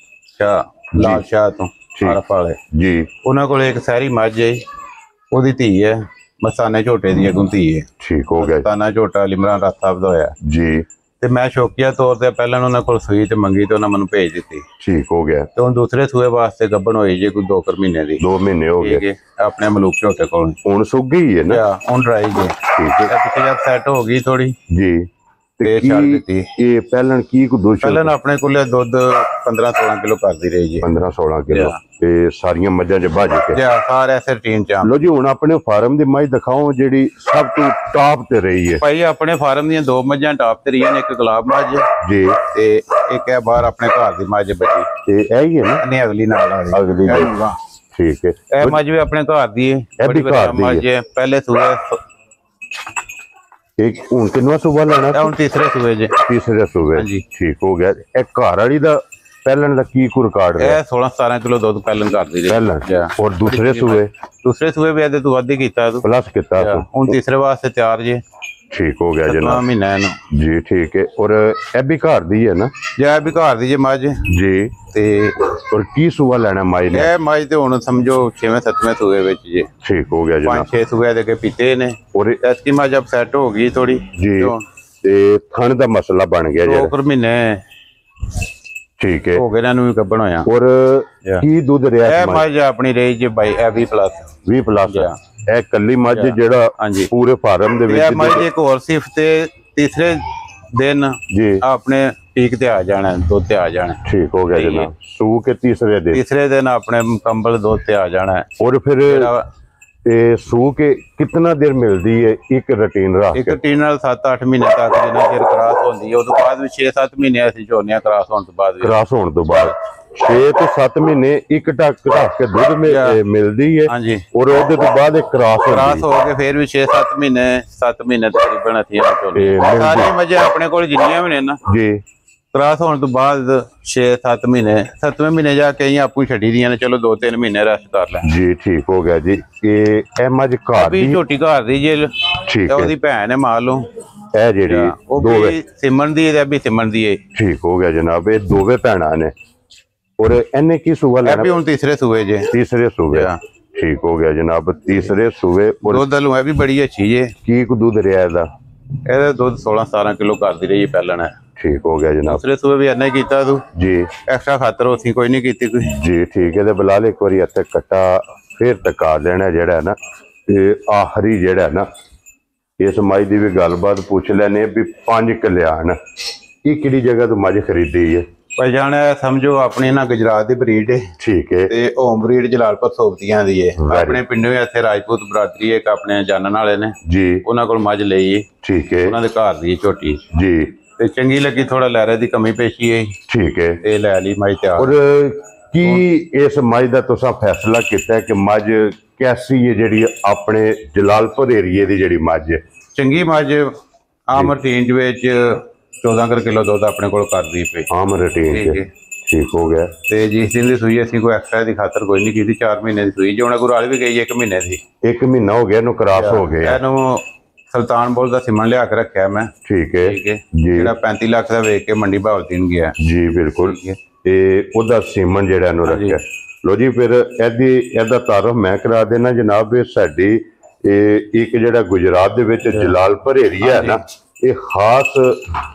ਸ਼ਾਹ ਲਾਲ ਸ਼ਾਹ ਤੋਂ ਆਰਫ ਵਾਲੇ ਜੀ ਉਹਨਾਂ ਕੋਲ ਇੱਕ ਸਹਿਰੀ ਮੱਝ ਹੈ ਉਹਦੀ ਧੀ ਹੈ ਮਸਾਨੇ ਝੋਟੇ ਦੀ ਅਗੁੰਤੀ ਹੈ ਠੀਕ ਹੋ ਗਿਆ ਮਸਾਨਾ ਝੋਟਾ ਲਿਮਰਾਨ ਰਾਤ ਸਾਹਿਬ ਦਾ ਹੋਇਆ ਜੀ ਤੇ ਮੈਂ ਸ਼ੌਕੀਆ ਤੌਰ ਤੇ ਪਹਿਲਾਂ ਉਹਨਾਂ ਕੋਲ ਸੂਈ ਤੇ ਮੰਗੀ ਤੇ ਉਹਨਾਂ ਮੈਨੂੰ ਭੇਜ ਦਿੱਤੀ। ਠੀਕ ਹੋ ਗਿਆ। ਤੇ ਹੁਣ ਦੂਸਰੇ ਸੂਏ ਵਾਸਤੇ ਗੱਭਣ ਹੋਈ ਜੇ ਕੋਈ 2 ਮਹੀਨੇ ਦੀ। 2 ਮਹੀਨੇ ਹੋ ਗਏ। ਠੀਕ ਹੈ, ਆਪਣੇ ਮਲੂਕ ਝੋਟੇ ਕੋਲ ਹੁਣ ਸੁੱਕ ਗਈ ਹੈ ਨਾ? ਹੁਣ ਡਰਾਈ ਜੇ। ਠੀਕ ਹੈ, ਪਿੱਛੇ ਜਦ ਸੈੱਟ ਹੋ ਗਈ ਥੋੜੀ ਜੀ। ਤੇ ਛੱਡ ਦਿੱਤੀ। ਇਹ ਪਹਿਲਾਂ ਕੀ ਕੁ ਦੁੱਧ? ਪਹਿਲਾਂ ਆਪਣੇ ਕੋਲੇ ਦੁੱਧ 15-16 ਕਿਲੋ ਕਰਦੀ ਰਹੀ ਜੀ। 15-16 ਕਿਲੋ। ਤੇ ਸਾਰੀਆਂ ਮੱਝਾਂ ਚ ਭੱਜ ਕੇ ਸਾਰੇ ਐਸੇ ਰੂਟੀਨ ਚ। ਲੋ ਜੀ, ਹੁਣ ਆਪਣੇ ਫਾਰਮ ਦੀ ਮੱਝ ਦਿਖਾਓ ਜਿਹੜੀ ਸਭ ਤੋਂ ਟਾਪ ਤੇ ਰਹੀ ਹੈ। ਭਾਈ ਆਪਣੇ ਫਾਰਮ ਦੀਆਂ 2 ਮੱਝਾਂ ਟਾਪ ਤੇ ਰਹੀਆਂ ਨੇ, ਇੱਕ ਗੁਲਾਬ ਮੱਝ ਜੀ ਤੇ ਇੱਕ ਹੈ ਬਾਹਰ ਆਪਣੇ ਘਰ ਦੀ ਮੱਝ ਬੱਜੀ। ਤੇ ਇਹ ਹੀ ਹੈ ਨਾ? ਨਹੀਂ, ਅਗਲੀ ਨਾਲ ਵਾਲੀ। ਅਗਲੀ ਠੀਕ ਹੈ। ਇਹ ਮੱਝ ਵੀ ਆਪਣੇ ਘਰ ਦੀ ਹੈ। ਇਹ ਵੀ ਘਰ ਦੀ ਮੱਝ ਹੈ। ਪਹਿਲੇ ਸੂਏ ਇੱਕ ਹੁਣ ਕਿੰਨਾ ਸੂਬਾ ਲੈਣਾ? ਹੁਣ ਤੀਸਰੇ ਸੂਏ ਜੇ। ਤੀਸਰੇ ਸੂਬੇ। ਹਾਂਜੀ, ਠੀਕ ਹੋ ਗਿਆ। ਇਹ ਘਰ ਵਾਲੀ ਦਾ ਪਹਿਲਾਂ ਦਾ ਕੀ ਕੁ ਰਿਕਾਰਡ ਹੈ? ਇਹ 16-17 ਕਿਲੋ ਦੁੱਧ ਪਹਿਲਾਂ ਕਰਦੀ ਰਹੀ ਪਹਿਲਾਂ। ਔਰ ਦੂਸਰੇ ਸੂਬੇ? ਦੂਸਰੇ ਸੂਏ ਵੀ ਇਹਦੇ ਤੋਂ ਵੱਧ ਹੀ ਕੀਤਾ ਤੂੰ, ਪਲੱਸ ਕੀਤਾ ਤੂੰ। ਹੁਣ ਤੀਸਰੇ ਵਾਸਤੇ ਤਿਆਰ ਜੇ। ਠੀਕ ਹੋ ਗਿਆ 7ਵਾਂ ਜਨਾਬ ਮਹੀਨਾ ਇਹਨੂੰ ਜੀ। ਠੀਕ ਹੈ। ਔਰ ਇਹ ਵੀ ਘਰ ਦੀ ਹੈ ਨਾ? ਜੇ ਵੀ ਘਰ ਦੀ ਜੇ ਮੱਝ ਜੀ। ਤੇ ਔਰ ਕੀ ਸੂਆ ਲੈਣਾ ਮਾਈ ਨੇ? ਇਹ ਮੱਝ ਤੇ ਹੁਣ ਸਮਝੋ 6ਵੇਂ-7ਵੇਂ ਸੂਏ ਵਿੱਚ ਜੇ। ਠੀਕ ਹੋ ਗਿਆ ਜਨਾਬ। 5-6 ਸੂਏ ਦੇ ਕੇ ਪੀਤੇ ਨੇ। ਔਰ ਐਸਕੀ ਮੱਝ ਅਬ ਸੈੱਟ ਹੋ ਗਈ ਥੋੜੀ ਜੀ। ਤੇ ਥਣ ਦਾ ਮਸਲਾ ਬਣ ਗਿਆ ਜਿਹੜਾ। 2 ਮਹੀਨੇ ਠੀਕ ਹੈ ਹੋ ਗਏ ਇਹਨਾਂ ਨੂੰ ਵੀ ਗੱਭਣ ਹੋਇਆ। ਔਰ ਕੀ ਦੁੱਧ ਰਿਹਾ? ਇਹ ਮੱਝ ਆਪਣੀ ਰਹੀ ਜੇ ਬਾਈ 20+। 20+। ਇਹ ਕੱਲੀ ਮੱਝ ਜਿਹੜਾ ਪੂਰੇ ਫਾਰਮ ਦੇ ਵਿੱਚ? ਇਹ ਮੱਝ ਇੱਕ ਹੋਰ ਸਿਫਤ ਤੇ ਤੀਸਰੇ ਦਿਨ ਜੀ ਆਪਣੇ ਪੀਕ ਤੇ ਆ ਜਾਣਾ, ਦੁੱਧ ਤੇ ਆ ਜਾਣਾ। ਠੀਕ ਹੋ ਗਿਆ ਜਨਾਬ। ਸੂ ਕੇ ਤੀਸਰੇ ਦਿਨ ਆਪਣੇ ਮੁਕੰਮਲ ਦੁੱਧ ਤੇ ਆ ਜਾਣਾ। ਔਰ ਫਿਰ ਤੇ ਸੂ ਕੇ ਕਿੰਨਾ ਦੇਰ ਮਿਲਦੀ ਹੈ ਇੱਕ ਰੂਟੀਨ ਰੱਖ ਕੇ? ਇੱਕ ਰੂਟੀਨ ਨਾਲ 7-8 ਮਹੀਨੇ ਤੱਕ ਜਿੰਨਾ ਚਿਰ ਕ੍ਰਾਸ ਹੁੰਦੀ ਹੈ। ਉਸ ਤੋਂ ਬਾਅਦ ਵੀ 6-7 ਮਹੀਨੇ ਅਸੀਂ ਝੋਨੇ ਕ੍ਰਾਸ ਹੋਣ ਤੋਂ ਬਾਅਦ। ਕ੍ਰਾਸ ਹੋਣ ਤੋਂ ਬਾਅਦ 6 ਤੋਂ 7 ਮਹੀਨੇ ਇੱਕ ਟੱਕ ਰੱਖ ਕੇ ਦੁੱਧ ਮਿਲਦੀ ਹੈ। ਹਾਂਜੀ। ਔਰ ਉਹਦੇ ਤੋਂ ਬਾਅਦ ਇੱਕ ਕ੍ਰਾਸ ਹੋ ਕੇ ਫਿਰ ਵੀ 6-7 ਮਹੀਨੇ 7 ਮਹੀਨੇ ਤਕਰੀਬਨ ਅਸੀਂ ਝੋਨੇ ਸਾਰੀਆਂ ਮੱਝਾਂ ਆਪਣੇ ਕੋਲ ਜਿੰਨੀਆਂ ਵੀ ਨੇ ਨਾ ਜੀ ਕ੍ਰਾਸ ਹੋਣ ਤੋਂ ਬਾਅਦ 6-7 ਮਹੀਨੇ 7ਵੇਂ ਮਹੀਨੇ ਜਾ ਕੇ ਅਸੀਂ ਆਪੂ ਛੱਡੀ ਦੀਆਂ ਨੇ। ਚਲੋ 2-3 ਮਹੀਨੇ ਰੈਸਟ ਕਰ ਲੈ ਜੀ। ਠੀਕ ਹੋ ਗਿਆ ਜੀ। ਇਹ ਮੱਝ ਘਰ ਦੀ? ਝੋਟੀ ਘਰ ਦੀ ਜੇ। ਠੀਕ ਹੈ। ਉਹਦੀ ਭੈਣ ਹੈ ਮਾਰ ਲਓ ਇਹ ਜਿਹੜੀ ਉਹ ਵੀ ਸਿਮਰਨ ਦੀ ਹੈ, ਵੀ ਸਿਮਰਨ ਦੀ ਹੈ। ਠੀਕ ਹੋ ਗਿਆ ਜਨਾਬ। ਇਹ ਦੋਵੇਂ ਭੈਣਾਂ ਨੇ। ਔਰ ਇਹਨੇ ਕੀ ਸੂਆ ਲੈਣਾ? ਵੀ ਹੁਣ ਤੀਸਰੇ ਸੂਏ ਜੇ। ਤੀਸਰੇ ਸੂਏ। ਠੀਕ ਹੋ ਗਿਆ ਜਨਾਬ। ਤੀਸਰੇ ਸੂਏ। ਦੁੱਧ ਲੂ ਵੀ ਬੜੀ ਅੱਛੀ ਜੇ। ਕੀ ਕੁ ਦੁੱਧ ਰਿਹਾ ਇਹਦਾ? ਇਹਦਾ ਦੁੱਧ 16-17 ਕਿਲੋ ਕਰਦੀ ਰਹੀ ਪਹਿਲਾਂ। ਠੀਕ ਹੋ ਗਿਆ ਜਨਾਬ। ਦੂਸਰੇ ਸੂਏ ਵੀ ਇੰਨਾ ਹੀ ਕੀਤਾ ਤੂੰ ਜੀ। ਐਕਸਟਰਾ ਖਾਤਰ ਅਸੀਂ ਕੋਈ ਨਹੀਂ ਕੀਤੀ ਕੋਈ ਜੀ। ਠੀਕ ਹੈ। ਤੇ ਬਲਾਲ ਇੱਕ ਵਾਰੀ ਇੱਥੇ ਕੱਟਾ ਫੇਰ ਟਕਾ ਲੈਣਾ ਜਿਹੜਾ ਨਾ, ਤੇ ਆਖਰੀ ਜਿਹੜਾ ਨਾ ਇਸ ਮੱਝ ਦੀ ਵੀ ਗੱਲਬਾਤ ਪੁੱਛ ਲੈਣੇ ਵੀ 5 ਕਲਿਆਣ ਇਹ ਕਿਹੜੀ ਜਗ੍ਹਾ ਤੋਂ ਮੱਝ ਖਰੀਦੀ ਹੈ? ਭਾਈ ਜਾਨ ਸਮਝੋ ਆਪਣੀ ਨਾ ਗੁਜਰਾਤ ਦੀ ਬਰੀਡ ਹੈ। ਠੀਕ ਹੈ। ਤੇ ਹੋਮ ਬਰੀਡ ਜਲਾਲਪੁਰ ਸੋਬਤੀਆਂ ਦੀ ਹੈ। ਆਪਣੇ ਪਿੰਡੋਂ ਹੀ ਇੱਥੇ ਰਾਜਪੂਤ ਬਰਾਦਰੀ ਇੱਕ ਆਪਣੇ ਜਾਣਨ ਵਾਲੇ ਨੇ ਜੀ, ਉਹਨਾਂ ਕੋਲ ਮੱਝ ਲਈ ਹੈ। ਠੀਕ ਹੈ। ਉਹਨਾਂ ਦੇ ਘਰ ਦੀ ਝੋਟੀ ਜੀ, ਤੇ ਚੰਗੀ ਲੱਗੀ। ਥੋੜਾ ਲਹਿਰੇ ਦੀ ਕਮੀ ਪੇਸ਼ੀ ਹੈ। ਠੀਕ ਹੈ। ਤੇ ਲੈ ਲਈ ਮੱਝ ਤਿਆਰ। ਔਰ ਕੀ ਇਸ ਮੱਝ ਦਾ ਤੁਸੀਂ ਫੈਸਲਾ ਕੀਤਾ ਕਿ ਮੱਝ ਕੈਸੀ ਹੈ ਜਿਹੜੀ ਆਪਣੇ ਜਲਾਲਪੁਰ ਏਰੀਏ ਦੀ ਜਿਹੜੀ ਮੱਝ ਹੈ? ਚੰਗੀ ਮੱਝ ਆਮ ਰੂਟੀਨ ਵਿੱਚ 14 ਕਿਲੋ ਦੁੱਧ ਆਪਣੇ ਕੋਲ ਕਰਦੀ ਪਈ ਆਮ ਰੂਟੀਨ। ਠੀਕ ਹੋ ਗਿਆ। ਤੇ ਜਿਸ ਦਿਨ ਦੀ ਸੂਈ ਅਸੀਂ ਕੋਈ ਐਕਸਟਰਾ ਦੀ ਖਾਤਰ ਕੋਈ ਨਹੀਂ ਕੀਤੀ। 4 ਮਹੀਨੇ ਦੀ ਸੂਈ ਜੋ ਉਹਨਾਂ ਕੋਲ ਵਾਲੀ ਵੀ ਗਈ 1 ਮਹੀਨੇ ਦੀ। 1 ਮਹੀਨਾ ਹੋ ਗਿਆ ਇਹਨੂੰ ਕ੍ਰਾਸ ਹੋ ਗਿਆ। ਇਹਨੂੰ ਸੁਲਤਾਨਪੁਰ ਦਾ ਸਿਮਣ ਲਿਆ ਕੇ ਰੱਖਿਆ ਮੈਂ। ਠੀਕ ਹੈ ਜੀ। ਜਿਹੜਾ 35 ਲੱਖ ਦਾ ਵੇਚ ਕੇ ਮੰਡੀ ਭਾਵਤੀਨ ਗਿਆ ਜੀ। ਬਿਲਕੁਲ। ਤੇ ਉਹਦਾ ਸਿਮਣ ਜਿਹੜਾ ਇਹਨੂੰ ਰੱਖਿਆ। ਲੋ ਜੀ ਫਿਰ ਇਹਦਾ ਤਾਰਫ ਮੈਂ ਕਰਾ ਦੇਣਾ ਜਨਾਬ। ਇਹ ਸਾਡੀ ਇੱਕ ਜਿਹੜਾ ਗੁਜਰਾਤ ਦੇ ਵਿੱਚ ਜਲਾਲਪੁਰ ਏਰੀਆ ਹੈ ਨਾ, ਇਹ ਖਾਸ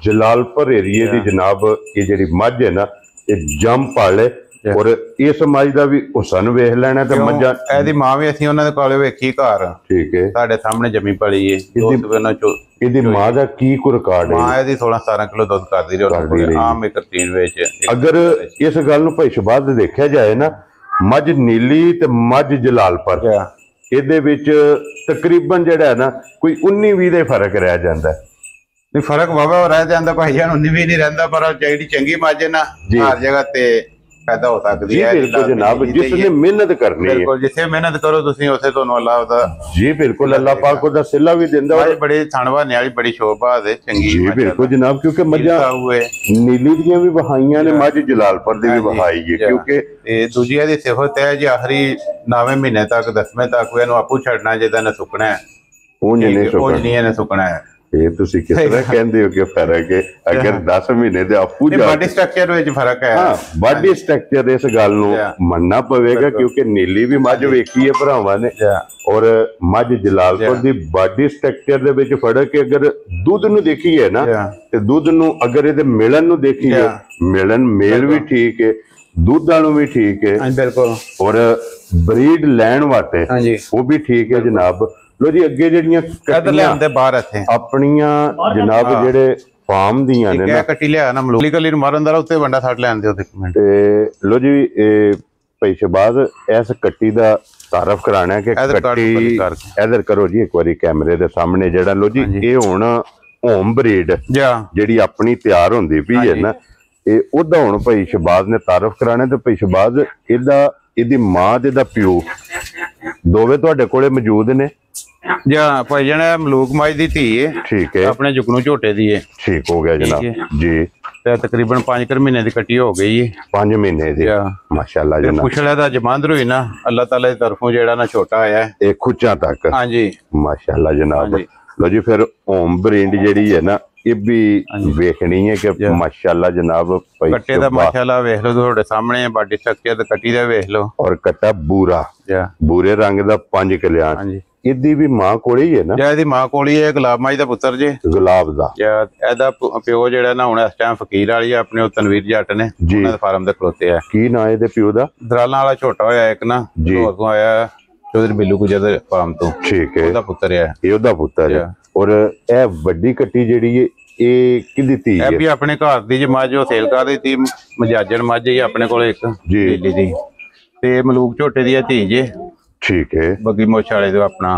ਜਲਾਲਪੁਰ ਏਰੀਏ ਦੀ ਜਨਾਬ ਇਹ ਜਿਹੜੀ ਮੱਝ ਹੈ ਨਾ ਇਹ ਜੰਮ ਪਾਲੇ। ਔਰ ਇਸ ਮੱਝ ਦਾ ਵੀ ਹੁਸਨ ਵੇਖ ਲੈਣਾ ਤੇ ਮੱਝਾਂ ਇਹਦੀ ਮਾਂ ਵੀ ਅਸੀਂ ਉਹਨਾਂ ਦੇ ਕੋਲੇ ਵੇਖੀ ਘਰ। ਠੀਕ ਹੈ। ਸਾਡੇ ਸਾਹਮਣੇ ਜੰਮੀ ਪਲੀ ਹੈ। ਇਹਦੀ ਮਾਂ ਦਾ ਕੀ ਕੁ ਰਿਕਾਰਡ ਹੈ? ਮਾਂ ਇਹਦੀ 16-17 ਕਿਲੋ ਦੁੱਧ ਕਰਦੀ ਰਹੀ ਆਮ ਇੱਕ ਰੂਟੀਨ ਵਿੱਚ। ਅਗਰ ਇਸ ਗੱਲ ਨੂੰ ਭਾਈ ਸ਼ਬਾਦ ਦੇਖਿਆ ਜਾਏ ਨਾ, ਮੱਝ ਨੀਲੀ ਤੇ ਮੱਝ ਜਲਾਲਪੁਰ ਇਹਦੇ ਵਿੱਚ ਤਕਰੀਬਨ ਜਿਹੜਾ ਨਾ ਕੋਈ 19-20 ਦਾ ਫਰਕ ਰਹਿ ਜਾਂਦਾ। ਨਹੀਂ ਫਰਕ ਵਾਵਾ ਰਹਿ ਜਾਂਦਾ ਭਾਈ ਜਾਨ। 19-20 ਨਹੀਂ ਰਹਿੰਦਾ, ਪਰ ਜਿਹੜੀ ਚੰਗੀ ਮੱਝ ਨਾ ਹਰ ਜਗ੍ਹਾ ਤੇ ਪੈਦਾ ਹੋ ਸਕਦੀ ਹੈ। ਬਿਲਕੁਲ ਜਨਾਬ। ਜਿਸ ਨੇ ਮਿਹਨਤ ਕਰਨੀ ਹੈ, ਬਿਲਕੁਲ ਜਿੱਥੇ ਮਿਹਨਤ ਕਰੋ ਤੁਸੀਂ ਉਸੇ ਤੁਹਾਨੂੰ ਅੱਲਾਹ ਦਾ ਜੀ ਬਿਲਕੁਲ ਅੱਲਾਹ ਪਾਕ ਉਹਦਾ ਸਿਲਾ ਵੀ ਦਿੰਦਾ। ਬੜੀ ਥਣਵਾਨੇ ਵਾਲੀ ਬੜੀ ਸ਼ੋਭਾ ਦੇ ਚੰਗੀ ਜੀ ਬਿਲਕੁਲ ਜਨਾਬ। ਕਿਉਂਕਿ ਮੱਝਾਂ ਨੀਲੀ ਦੀਆਂ ਵੀ ਵਹਾਈਆਂ ਨੇ, ਮੱਝ ਜਲਾਲਪੁਰ ਦੀ ਵੀ ਵਹਾਈ ਹੈ। ਕਿਉਂਕਿ ਇਹ ਦੂਜੀਆਂ ਦੀ ਸਿਫਤ ਹੈ ਜੀ ਆਖਰੀ 9ਵੇਂ ਮਹੀਨੇ ਤੱਕ 10ਵੇਂ ਤੱਕ ਇਹਨੂੰ ਆਪੂ ਛੱਡਣਾ, ਜਿੱਦਾਂ ਨੇ ਸੁੱਕਣਾ ਹੈ ਉਹ ਨਹੀਂ ਇਹਨੇ ਸੁੱਕਣਾ ਹੈ। ਇਹ ਤੁਸੀਂ ਕਿਸ ਤਰ੍ਹਾਂ ਕਹਿੰਦੇ ਹੋ ਕਿ ਫਰਕ ਹੈ? ਅਗਰ 10 ਮਹੀਨੇ ਦੇ ਆਪੂ ਜਾ ਬਾਡੀ ਸਟਰਕਚਰ ਵਿੱਚ ਫਰਕ ਹੈ। ਹਾਂ, ਬਾਡੀ ਸਟਰਕਚਰ ਇਸ ਗੱਲ ਨੂੰ ਮੰਨਣਾ ਪਵੇਗਾ, ਕਿਉਂਕਿ ਨੀਲੀ ਵੀ ਮੱਝ ਵੇਖੀ ਹੈ ਭਰਾਵਾਂ ਨੇ, ਔਰ ਮੱਝ ਜਲਾਲਪੁਰ ਦੀ ਬਾਡੀ ਸਟਰਕਚਰ ਦੇ ਵਿੱਚ ਫਰਕ ਹੈ। ਅਗਰ ਦੁੱਧ ਨੂੰ ਦੇਖੀਏ ਨਾ ਤੇ ਦੁੱਧ ਨੂੰ ਅਗਰ ਇਹਦੇ ਮਿਲਣ ਨੂੰ ਦੇਖੀਏ, ਮਿਲਣ ਮੇਲ ਵੀ ਠੀਕ ਹੈ, ਦੁੱਧਾਂ ਨੂੰ ਵੀ ਠੀਕ ਹੈ, ਬਿਲਕੁਲ, ਔਰ ਬਰੀਡ ਲੈਣ ਵਾਸਤੇ ਉਹ ਵੀ ਠੀਕ ਹੈ ਜਨਾਬ। ਲੋ ਜੀ, ਅੱਗੇ ਜਿਹੜੀਆਂ ਕੱਟੀਆਂ ਬਾਹਰ ਇੱਥੇ ਆਪਣੀਆਂ ਜਨਾਬ ਜਿਹੜੇ ਫਾਰਮ ਦੀਆਂ ਨੇ ਨਾ, ਕੱਟੀ ਲਿਆ ਨਾ ਮਲੂਕ ਕਲੀ ਨੂੰ ਮਾਰਨ ਦਾ ਉੱਤੇ ਵੰਡਾ ਛੱਡ ਲੈਣ ਦਿਓ ਤੇ ਲੋ ਜੀ ਇਹ ਪੈਸੇ ਬਾਅਦ ਇਸ ਕੱਟੀ ਦਾ ਤਾਰਫ ਕਰਾਣਾ ਕਿ ਕੱਟੀ ਇਧਰ ਕਰੋ ਜੀ ਇੱਕ ਵਾਰੀ ਕੈਮਰੇ ਦੇ ਸਾਹਮਣੇ। ਜਿਹੜਾ ਲੋ ਜੀ ਇਹ ਹੁਣ ਹੋਮ ਬਰੀਡ ਜਿਹੜੀ ਆਪਣੀ ਤਿਆਰ ਹੁੰਦੀ ਪਈ ਹੈ ਨਾ, ਇਹ ਉਹਦਾ ਹੁਣ ਭਾਈ ਸ਼ਹਬਾਜ਼ ਨੇ ਤਾਰਫ ਕਰਾਣਾ ਤੇ ਭਾਈ ਸ਼ਹਬਾਜ਼ ਇਹਦੀ ਮਾਂ ਤੇ ਦਾ ਪਿਓ ਦੋਵੇਂ ਤੁਹਾਡੇ ਕੋਲੇ ਮੌਜੂਦ ਨੇ ਜਾਂ ਭਾਈ ਜਣਾ ਮਲੂਕ ਮਾਈ ਦੀ ਧੀ ਹੈ, ਠੀਕ ਹੈ, ਆਪਣੇ ਜੁਗਨੂ ਝੋਟੇ ਦੀ ਹੈ, ਠੀਕ ਹੋ ਗਿਆ ਜਨਾਬ ਜੀ। ਤੇ ਤਕਰੀਬਨ 5 ਮਹੀਨੇ ਦੀ ਕੱਟੀ ਹੋ ਗਈ ਹੈ, 5 ਮਹੀਨੇ ਦੀ, ਮਾਸ਼ਾਅੱਲਾ ਜਨਾਬ। ਪੁੱਛਲਿਆ ਦਾ ਜਮਾਂਦਰ ਹੋਈ ਨਾ, ਅੱਲਾਹ ਤਾਲਾ ਦੀ ਤਰਫੋਂ ਜਿਹੜਾ ਨਾ ਛੋਟਾ ਆਇਆ ਇਹ ਖੁੱਚਾਂ ਤੱਕ, ਹਾਂਜੀ ਮਾਸ਼ਾਅੱਲਾ ਜਨਾਬ। ਲੋ ਜੀ ਫਿਰ ਹੋਮ ਬਰੀਡ ਜਿਹੜੀ ਹੈ ਨਾ, ਇਹ ਵੀ ਵੇਖਣੀ ਹੈ ਕਿ ਮਾਸ਼ਾਅੱਲਾ ਜਨਾਬ। ਕੱਟੇ ਦਾ ਮਾਸ਼ਾਅੱਲਾ ਵੇਖ ਲਓ ਤੁਹਾਡੇ ਸਾਹਮਣੇ, ਬਾਡੀ ਸਟਰਕਚਰ ਤੇ ਕੱਟੀ ਦਾ ਵੇਖ ਲਓ, ਔਰ ਕੱਟਾ ਬੂਰਾ ਬੂਰੇ ਰੰਗ ਦਾ 5 ਕਲਿਆਣ। ਇਹਦੀ ਵੀ ਮਾਂ ਕੋਲ ਹੀ ਹੈ ਨਾ? ਇਹਦੀ ਮਾਂ ਕੋਲ ਹੀ ਹੈ, ਗੁਲਾਬ ਮਾਈ ਦਾ ਪੁੱਤਰ ਜੇ, ਗੁਲਾਬ ਦਾ। ਇਹਦਾ ਪਿਓ ਜਿਹੜਾ ਨਾ ਹੁਣ ਇਸ ਟਾਈਮ ਫਕੀਰ ਵਾਲੀ ਆ, ਆਪਣੇ ਤਨਵੀਰ ਜੱਟ ਨੇ ਉਹਨਾਂ ਦੇ ਫਾਰਮ ਦੇ ਖਲੋਤੇ ਆ। ਕੀ ਨਾਂ ਇਹਦੇ ਪਿਓ ਦਾ? ਦਰਾਲਾਂ ਵਾਲਾ ਛੋਟਾ ਹੋਇਆ ਇੱਕ ਨਾ, ਅੱਗੋਂ ਆਇਆ ਚੌਧਰੀ ਬਿੱਲੂ ਗੁਜਰ ਦੇ ਫਾਰਮ ਤੋਂ, ਠੀਕ ਹੈ, ਉਹਦਾ ਪੁੱਤਰ ਹੈ, ਇਹ ਉਹਦਾ ਪੁੱਤਰ ਹੈ। ਔਰ ਇਹ ਵੱਡੀ ਕੱਟੀ ਜਿਹੜੀ ਹੈ ਇਹ ਕਿਹਦੀ ਧੀ ਹੈ? ਇਹ ਵੀ ਆਪਣੇ ਘਰ ਦੀ ਜੇ ਮੱਝ, ਉਹ ਸੇਲ ਕਰ ਦਿੱਤੀ, ਮਜਾਜਣ ਮੱਝ ਹੀ ਆਪਣੇ ਕੋਲ ਇੱਕ ਦਿੱਲੀ ਦੀ, ਤੇ ਮਲੂਕ ਝੋਟੇ ਦੀ ਧੀ ਜੇ, ਠੀਕ ਹੈ, ਬੱਗੀ ਮੋਛ ਵਾਲੇ ਤੋਂ ਆਪਣਾ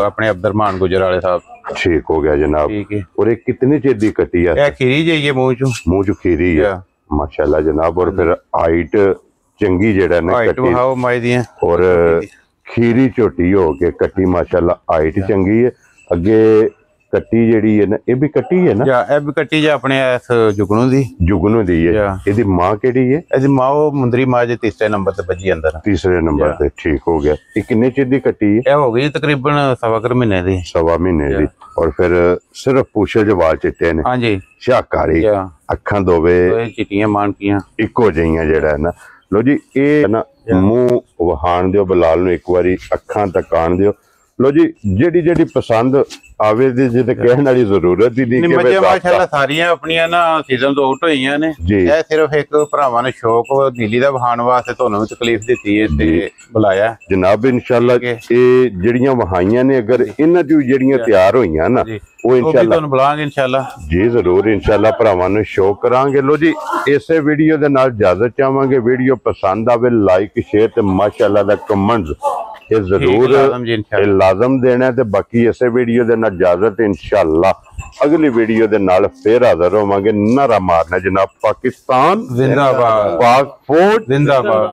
ਆਪਣੇ ਅਬਦਰਮਾਨ ਗੁਜਰ ਵਾਲੇ ਸਾਹਿਬ, ਠੀਕ ਹੋ ਗਿਆ ਜਨਾਬ। ਠੀਕ ਹੈ। ਔਰ ਇਹ ਕਿਤਨੇ ਚਿਰ ਦੀ ਕੱਟੀ ਹੈ? ਇਹ ਖੀਰੀ ਜਾਈਏ ਮੂੰਹ ਚ ਖੀਰੀ ਹੈ, ਮਾਸ਼ਾਅੱਲਾ ਜਨਾਬ। ਔਰ ਫਿਰ ਹਾਈਟ ਚੰਗੀ ਜਿਹੜਾ ਨਾ ਕੱਟੀ ਹਾਓ ਮਾਈ ਦੀਆਂ, ਔਰ ਖੀਰੀ ਝੋਟੀ ਹੋ ਕੇ ਕੱਟੀ ਮਾਸ਼ਾਅੱਲਾ, ਹਾਈਟ ਚੰਗੀ ਹੈ। ਅੱਗੇ ਕੱਟੀ ਜਿਹੜੀ ਹੈ ਨਾ, ਇਹ ਵੀ ਕੱਟੀ ਹੈ ਨਾ? ਇਹ ਵੀ ਕੱਟੀ ਜੇ ਆਪਣੇ ਇਸ ਜੁਗਨੂ ਦੀ ਹੈ। ਇਹਦੀ ਮਾਂ ਕਿਹੜੀ ਹੈ? ਇਹਦੀ ਮਾਂ ਉਹ ਮੁੰਦਰੀ ਮਾਂ ਜੇ ਤੀਸਰੇ ਨੰਬਰ ਤੇ ਵੱਜੀ ਅੰਦਰ, ਤੀਸਰੇ ਨੰਬਰ ਤੇ, ਠੀਕ ਹੋ ਗਿਆ। ਇਹ ਕਿੰਨੇ ਚਿਰ ਦੀ ਕੱਟੀ ਹੈ? ਇਹ ਹੋ ਗਈ ਤਕਰੀਬਨ 1.25 ਮਹੀਨੇ ਦੀ, 1.25 ਮਹੀਨੇ ਦੀ। ਔਰ ਫਿਰ ਸਿਰਫ ਪੂਛੇ ਦੇ ਵਾਲ ਚਿੱਟੇ ਨੇ, ਹਾਂਜੀ, ਸ਼ਾਕਾਰੀ, ਅੱਖਾਂ ਦੋਵੇਂ ਚਿੱਟੀਆਂ ਮਾਨਕੀਆਂ ਇੱਕੋ ਜਿਹੀਆਂ ਜਿਹੜਾ ਹੈ ਨਾ। ਲੋ ਜੀ ਇਹ ਨਾ ਮੂੰਹ ਵਹਾਣ ਦਿਓ ਬਲਾਲ ਨੂੰ ਇੱਕ ਵਾਰੀ, ਅੱਖਾਂ ਤੱਕਾਣ ਦਿਓ। ਲੋ ਜੀ ਜਿਹੜੀ ਪਸੰਦ ਆਵੇ ਦੀ ਜਿੱਤੇ ਕਹਿਣ ਵਾਲੀ ਜ਼ਰੂਰਤ ਹੀ ਨਹੀਂ। ਮਾਸ਼ਾਅੱਲਾ ਸਾਰੀਆਂ ਆਪਣੀਆਂ ਨਾ ਸੀਜ਼ਨ ਤੋਂ ਆਊਟ ਹੋਈਆਂ ਨੇ, ਇਹ ਸਿਰਫ ਇੱਕ ਭਰਾਵਾਂ ਨੇ ਸ਼ੌਕ ਨੀਲੀ ਦਾ ਵਹਾਣ ਵਾਸਤੇ ਤੁਹਾਨੂੰ ਤਕਲੀਫ ਦਿੱਤੀ ਹੈ ਤੇ ਬੁਲਾਇਆ ਜਨਾਬ। ਇਨਸ਼ਾਅੱਲਾ ਇਹ ਜਿਹੜੀਆਂ ਵਹਾਈਆਂ ਨੇ, ਅਗਰ ਇਹਨਾਂ ਦੀ ਜਿਹੜੀਆਂ ਤਿਆਰ ਹੋਈਆਂ ਨਾ, ਉਹ ਇਨਸ਼ਾਅੱਲਾ ਤੁਹਾਨੂੰ ਬੁਲਾਵਾਂਗੇ ਇਨਸ਼ਾਅੱਲਾ ਜੀ, ਜ਼ਰੂਰ ਇਨਸ਼ਾਅੱਲਾ ਭਰਾਵਾਂ ਨੂੰ ਸ਼ੌਕ ਕਰਾਂਗੇ। ਲੋ ਜੀ ਇਸੇ ਵੀਡੀਓ ਦੇ ਨਾਲ ਇਜਾਜ਼ਤ ਚਾਹਾਂਗੇ। ਵੀਡੀਓ ਪਸੰਦ ਆਵੇ ਲਾਈਕ ਸ਼ੇਅਰ ਤੇ ਮਾਸ਼ਾਅੱਲਾ ਦਾ ਕਮੈਂਟ ਇਹ ਜ਼ਰੂਰ ਲਾਜ਼ਮ ਦੇਣਾ। ਤੇ ਬਾਕੀ ਇਸੇ ਵੀਡੀਓ ਦੇ ਨਾਲ ਇਜਾਜ਼ਤ, ਇਨਸ਼ਾਅੱਲਾ ਅਗਲੀ ਵੀਡੀਓ ਦੇ ਨਾਲ ਫੇਰ ਹਾਜ਼ਰ ਹੋਵਾਂਗੇ। ਨਾਰਾ ਮਾਰਨਾ ਜਨਾਬ, ਪਾਕਿਸਤਾਨ ਜ਼ਿੰਦਾਬਾਦ, ਪਾਕ ਫੌਜ ਜ਼ਿੰਦਾਬਾਦ।